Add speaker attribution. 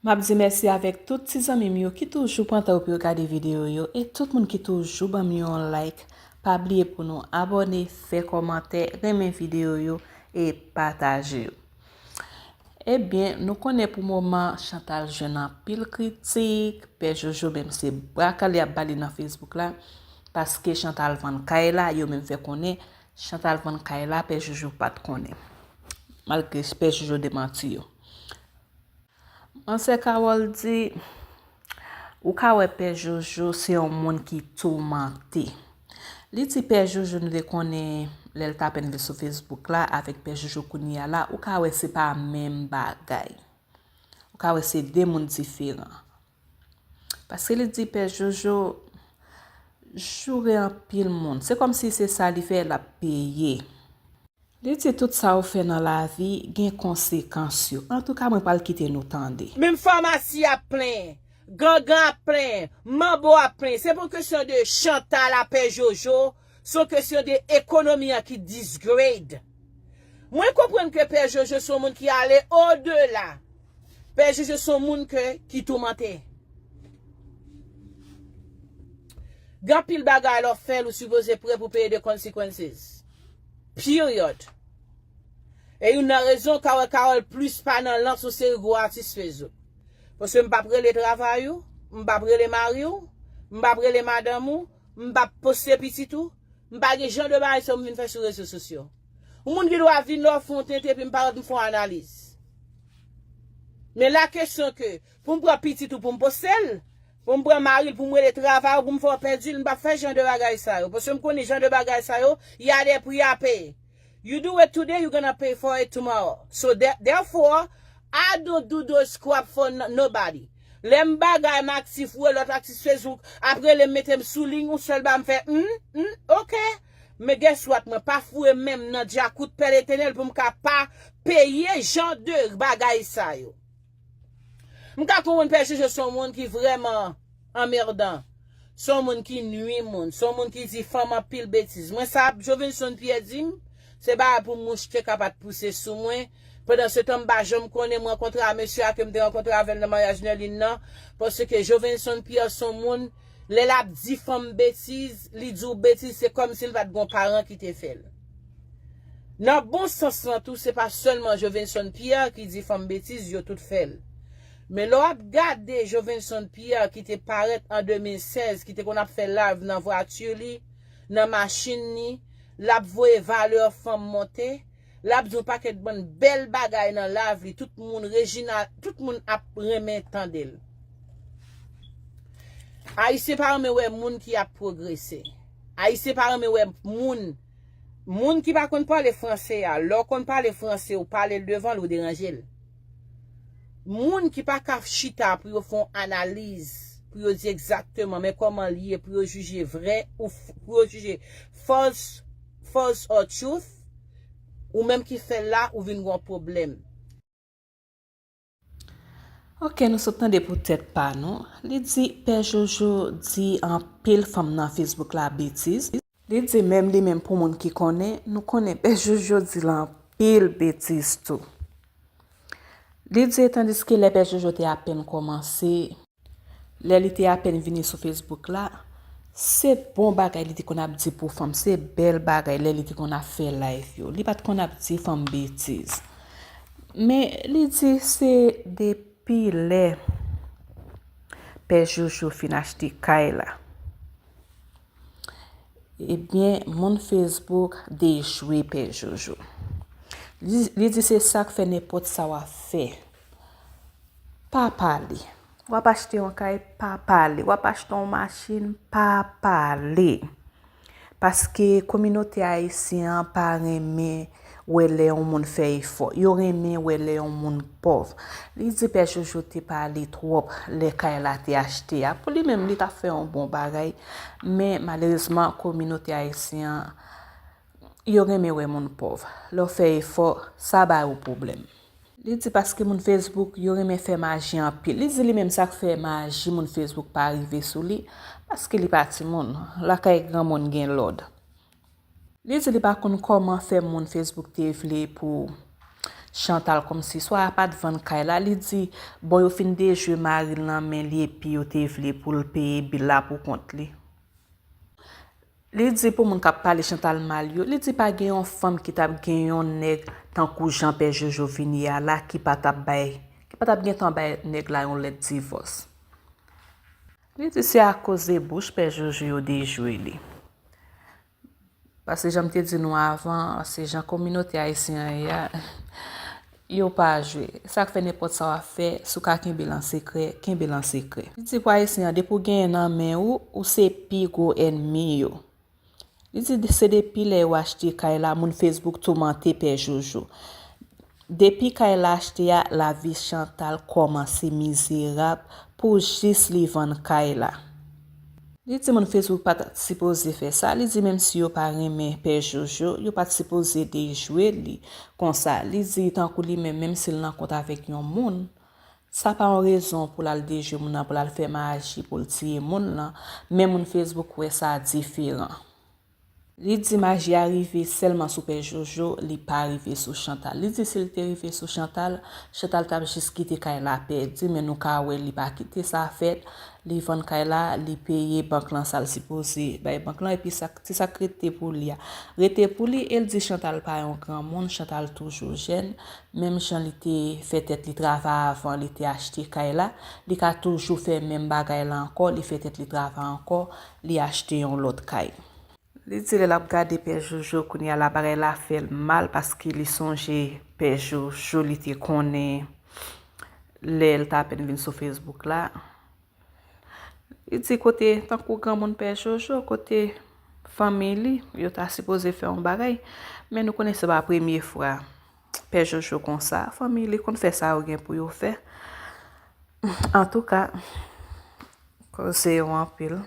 Speaker 1: M'a dit merci avec tous ces amis qui toujours prennent temps pour regarder vidéo yo et tout le monde qui toujours ban mi un like. Pas oublier pour nous abonner, faire commentaire, aimer vidéo yo et partager. Eh bien, nous connaissons pour le moment Chantal jeune en pile critique, Père Jojo même c'est bracalé à bali dans Facebook là parce que Chantal Van Kaila yo même fait connaître Chantal Van Kaila Père Jojo pas de connaît. Malgré Père Jojo démenti yo. Anse Carol dit ou ka wè Père Jojo c'est un monde qui tourmenté. Li ti Père Jojo nous de connaît l'el tapen sur Facebook là avec Père Jojo Kounia là ou ka wè c'est pas même bagay. Ou ka wè c'est deux mondes différents. Parce que li dit Père Jojo jouer en pile monde. C'est comme si c'est ça li fait la payer. Li dit tout ça ou fait dans la vie gen conséquences yo. En tout cas moi pas le quitter nous tande.
Speaker 2: Même pharmacie à plein, gangan à plein, mambo à plein. C'est pour question de Chantal à Père Jojo, c'est question de économie qui disgrade. Moi comprends que Père Jojo sont monde qui allait au-delà. Père Jojo sont monde qui tourmentait. Gan pile bagay leur fait ou supposé prêt pour payer des conséquences. Period. Et une raison Carol plus pas dans l'an sur ces gros artistes Facebook. Parce que m'pa prele travail ou, m'pa prele mari ou, m'pa prele madame ou, m'pa poster petit tout, m'pa gen genre de bail ça m'vinn faire sur les réseaux sociaux. Ou moun qui doit venir leur font tenter puis m'pa me faire analyse. Mais la question que pour me prendre petit tout pour me poster, pour me prendre mari pour me le travail pour me faire perdre, m'pa faire genre de bagay ça yo. Parce que me connais genre de bagay ça yo, il y a des prix à payer. You do it today, you're gonna pay for it tomorrow. So therefore, I don't do those crap for nobody. Lem bagay m'actif ou l'autre actif Facebook, après les mettre sous ligne ou seul ba me fait OK. Mais guess what, moi pas foué même dans dia coup de pelle éternel pour m'ka pas payer genre de bagay ça yo. M'ka kon Père Jojo son monde qui vraiment emmerdant. Son monde qui nuit monde, son monde qui dit femme en pile bêtise. Moi ça Jovenson Pierre dit c'est pas pour mouche qui capable pousser sous moi. Pendant ce temps, je me connais, moi, rencontré un monsieur que me rencontré avec le mariage de parce que Jovenson Pierre, son monde, les l'a dit femme bêtise, li dit bêtise, c'est comme s'il va de bon parent qui te fait. Dans bon sens, tout, c'est pas seulement Jovenson Pierre qui dit femme bêtise, yo tout fait. Mais l'on regardé Jovenson Pierre qui te paraît en 2016, qui te qu'on a fait live dans voiture li, dans machine ni, l'a voye valeur femme monter. Là, bzou paquet bonne belle bagay dans la vie, tout le monde Regina, tout le monde a remet tandel. Haïtien parmi ouais moun qui a progressé. Haïtien parmi ouais moun qui pas kon parler français a, lor kon parler français ou parler devant ou déranger. Moun qui pas ka chita pour font analyse, pour dire exactement mais comment lier pour juger vrai ou pour juger false or truth. Ou même qui fait là ou vient un problème.
Speaker 1: Ok, nous sommes peut-être pas, non? Li dit Père Jojo dit en pile femme dans Facebook la bêtise. Li dit même pour monde qui connaît, nous connaît Père Jojo dit en pile bêtise tout. Li dit tandis que les Père Jojo te à peine commencé, les li te à peine venu sur Facebook là, c'est bon bagay li qu'on a dit pour femme, c'est belle bagay li qu'on a fait live yo. Li pas qu'on a dit femme bêtise. Mais li dit c'est depuis les Père Jojo fin acheter Kaila. Eh bien, mon Facebook déjoué Père Jojo. Li dit c'est ça que fait n'importe ça wa fait. Pas parler. Ou pas acheter un caille, pas parler. Ou pas acheter une machine, pas parler. Parce que communauté haïtienne pas aimer ou les on monde fait effort. Yo aimer ou les on monde pauvre. Li dit Père Jojo te parler trop les caille la te acheter. Pour lui même li t'a fait un bon bagay, mais malheureusement communauté haïtienne yo aimer ou monde pauvre. Leur fait effort, ça ba au problème. Li dit parce que mon Facebook yo reme fait magie en pile. Li dit lui même ça fait magie mon Facebook pas arriver sous lui parce que li parti moun la kay grand moun gen l'ordre. Li dit li pas kon comment faire mon Facebook te vle pour Chantal comme si soit pas devant kay la, li di bon yo fin de jeu Maril nan men li epi yo te vle pou l paye bil la pou kont li. Li di pou moun kap pale Chantal mal yo, li di pa gen yon femme ki tap gen yon nèg tankou Jean-Père Jojo vini ya la ki pa tap gen tan bay nèg la yon let divorce. Li di c'est à cause de bouche Père Jojo yo déjoué li. Parce que j'aime te di nou avant, ces gens communauté haïtien ya, yo pa joué. Ça fait n'importe ça va faire, sou ka ken bilan secret. Li di pou haïtien de pou gen nan men ou se pi go ennemi yo. Li di se depi le ou achete kay la moun Facebook tourmente Père Jojo. Depuis qu'elle a acheté la vie Chantal commence misérable pour juste li vendre kay la. Li di mon Facebook pas supposé faire ça, li di même si yo pas remen Père Jojo, yo pas supposé de jouer li comme ça. Li di tant que li même s'il nan compte avec yon moun, ça pas une raison pour la déjouer moun nan, pour la faire magie pour tirer moun nan, même mon Facebook ouais ça différent. Li di magie arrivé seulement sous Père Jojo, li pas arrivé sous Chantal. Li di s'il était arrivé sous Chantal, Chantal t'a juste quitté kay la perdu, mais nous ka ouais li pas quitté ça fait, li vend kay la, li payer banque lan ça supposé, bay banque lan et puis ça rete pour li. Rete pour li, elle dit Chantal pas un grand monde, Chantal toujours jeune, même Jean li te fait tête li travail avant, li te acheté kay la, li ka toujours fait même bagay la encore, li fait tête li travail encore, li acheté un l'autre kay. Li di la gade Père Jojo kouni a la bagay la fait mal parce que li songe Père Jojo li te konnen l'el ta pen vin sur Facebook la. Li di côté tant kou grand moun Père Jojo côté famille yo ta supposé faire un bagay mais nous connaissons pas première fois Père Jojo comme ça famille kon fait ça ou gen pour yo faire. En tout cas, c'est un pile.